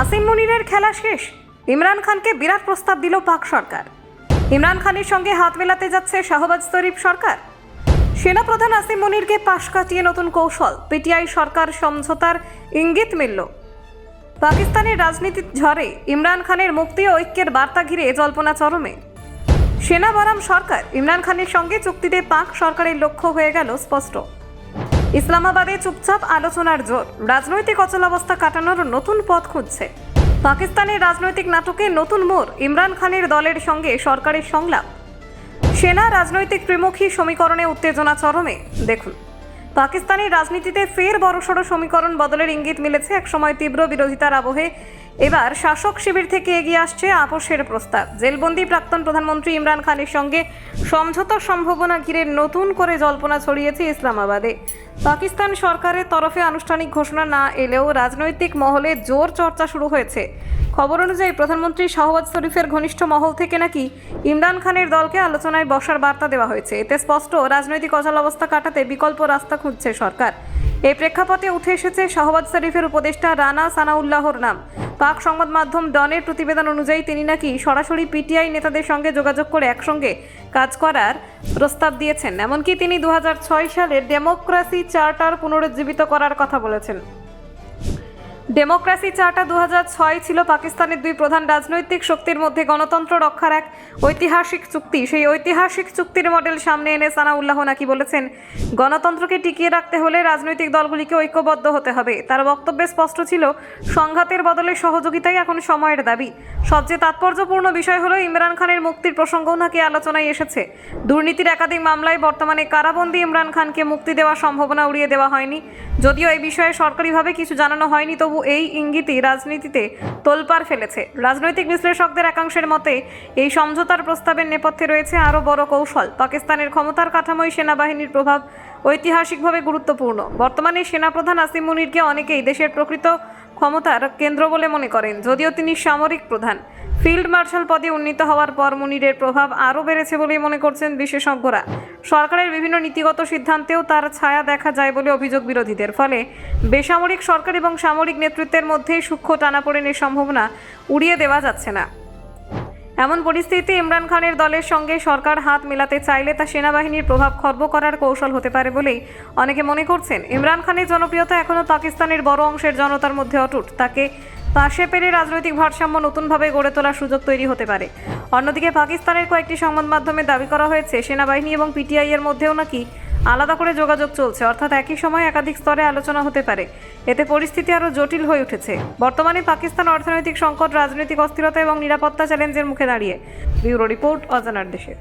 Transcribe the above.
আসিম মুনিরের খেলা শেষ। ইমরান খানকে বিরাট প্রস্তাব দিল পাক সরকার। ইমরান খানের সঙ্গে হাত মেলাতে যাচ্ছে শাহবাজ শরীফ সরকার। সেনাপ্রধান আসিম মুনিরকে পাশ কাটিয়ে নতুন কৌশল, পিটিআই সরকার সমঝোতার ইঙ্গিত মিলল। পাকিস্তানের রাজনীতির ঝড়ে ইমরান খানের মুক্তি ও ঐক্যের বার্তা ঘিরে জল্পনা চরমে। সেনা বনাম সরকার, ইমরান খানের সঙ্গে চুক্তিতে পাক সরকারের লক্ষ্য হয়ে গেল স্পষ্ট। ইসলামাবাদে চুপচাপ আলোচনার জোর, রাজনৈতিক অচলাবস্থা কাটানোর নতুন পথ খুঁজছে। পাকিস্তানের রাজনৈতিক নাটকে নতুন মোড়, ইমরান খানের দলের সঙ্গে সরকারের সংলাপ। সেনা রাজনৈতিক ত্রিমুখী সমীকরণে উত্তেজনা চরমে। দেখুন, পাকিস্তানের রাজনীতিতে ফের বড়সড় সমীকরণ বদলের ইঙ্গিত মিলেছে। একসময় তীব্র বিরোধিতার আবহে এবার শাসক শিবির থেকে এগিয়ে আসছে আপোষের প্রস্তাব। জেলবন্দি প্রাক্তন প্রধানমন্ত্রী ইমরান খানের সঙ্গে সমঝোতার সম্ভাবনা ঘিরে নতুন করে জল্পনা ছড়িয়েছে ইসলামাবাদে। পাকিস্তান সরকারের তরফে আনুষ্ঠানিক ঘোষণা না এলেও রাজনৈতিক মহলে জোর চর্চা শুরু হয়েছে। খবর অনুযায়ী প্রধানমন্ত্রী শাহবাজ শরীফের ঘনিষ্ঠ মহল থেকে নাকি ইমরান খানের দলকে আলোচনায় বসার বার্তা দেওয়া হয়েছে। এতে স্পষ্ট, রাজনৈতিক অচলাবস্থা কাটাতে বিকল্প রাস্তা খুঁজছে সরকার। এই প্রেক্ষাপটে উঠে এসেছে শাহবাজ শরীফের উপদেষ্টা রানা সানাউল্লাহর নাম। পাক সংবাদ মাধ্যম ডনের প্রতিবেদন অনুযায়ী তিনি নাকি সরাসরি পিটিআই নেতাদের সঙ্গে যোগাযোগ করে একসঙ্গে কাজ করার প্রস্তাব দিয়েছেন। এমনকি তিনি 2006 সালে ডেমোক্রেসি চার্টার পুনরুজ্জীবিত করার কথা বলেছেন। ডেমোক্রেসি চার্টার 2006 ছিল পাকিস্তানের দুই প্রধান রাজনৈতিক শক্তির মধ্যে গণতন্ত্র রক্ষার এক ঐতিহাসিক চুক্তি। সেই ঐতিহাসিক চুক্তির মডেল সামনে এনে সানাউল্লাহ নাকি বলেছেন, গণতন্ত্রকে টিকিয়ে রাখতে হলে রাজনৈতিক দলগুলিকে ঐক্যবদ্ধ হতে হবে। তার বক্তব্যে স্পষ্ট ছিল, সংঘাতের বদলে সহযোগিতাই এখন সময়ের দাবি। সবচেয়ে তাৎপর্যপূর্ণ বিষয় হলো, ইমরান খানের মুক্তির প্রসঙ্গও নাকি আলোচনায় এসেছে। দুর্নীতির একাধিক মামলায় বর্তমানে কারাবন্দী ইমরান খানকে মুক্তি দেওয়ার সম্ভাবনা উড়িয়ে দেওয়া হয়নি। যদিও এই বিষয়ে সরকারিভাবে কিছু জানানো হয়নি, তবু এই ইঙ্গিতই রাজনীতিতে তোলপাড় ফেলেছে। রাজনৈতিক বিশ্লেষকদের একাংশের মতে, এই সমঝোতার প্রস্তাবের নেপথ্যে রয়েছে আরও বড় কৌশল। পাকিস্তানের ক্ষমতার কাঠামোয় সেনাবাহিনীর প্রভাব ঐতিহাসিকভাবে গুরুত্বপূর্ণ। বর্তমানে সেনাপ্রধান আসিম মুনিরকে অনেকেই দেশের প্রকৃত ক্ষমতার কেন্দ্র বলে মনে করেন। যদিও তিনি সামরিক প্রধান, ফিল্ড মার্শাল পদে উন্নীত হওয়ার পর মুনিরের প্রভাব আরও বেড়েছে বলেই মনে করছেন বিশেষজ্ঞরা। সরকারের বিভিন্ন নীতিগত সিদ্ধান্তেও তার ছায়া দেখা যায় বলে অভিযোগ বিরোধীদের। ফলে বেসামরিক সরকার এবং সামরিক নেতৃত্বের মধ্যে সূক্ষ্ম টানাপোড়েনের সম্ভাবনা উড়িয়ে দেওয়া যাচ্ছে না। এমন পরিস্থিতিতে ইমরান খানের দলের সঙ্গে সরকার হাত মেলাতে চাইলে তা সেনাবাহিনীর প্রভাব খর্ব করার কৌশল হতে পারে বলেই অনেকে মনে করছেন। ইমরান খানের জনপ্রিয়তা এখনও পাকিস্তানের বড় অংশের জনতার মধ্যে অটুট। তাকে পাশে পেরে রাজনৈতিক ভারসাম্য নতুনভাবে গড়ে তোলার সুযোগ তৈরি হতে পারে। অন্যদিকে পাকিস্তানের কয়েকটি সংবাদ মাধ্যমে দাবি করা হয়েছে, সেনাবাহিনী এবং পিটিআই এর মধ্যেও নাকি আলাদা করে যোগাযোগ চলছে, অর্থাৎ একই সময়ে একাধিক স্তরে আলোচনা হতে পারে। এতে পরিস্থিতি আরও জটিল হয়ে উঠেছে। বর্তমানে পাকিস্তান অর্থনৈতিক সংকট, রাজনৈতিক অস্থিরতা এবং নিরাপত্তা চ্যালেঞ্জের মুখে দাঁড়িয়ে। ব্যুরো রিপোর্ট, অজানার দেশে।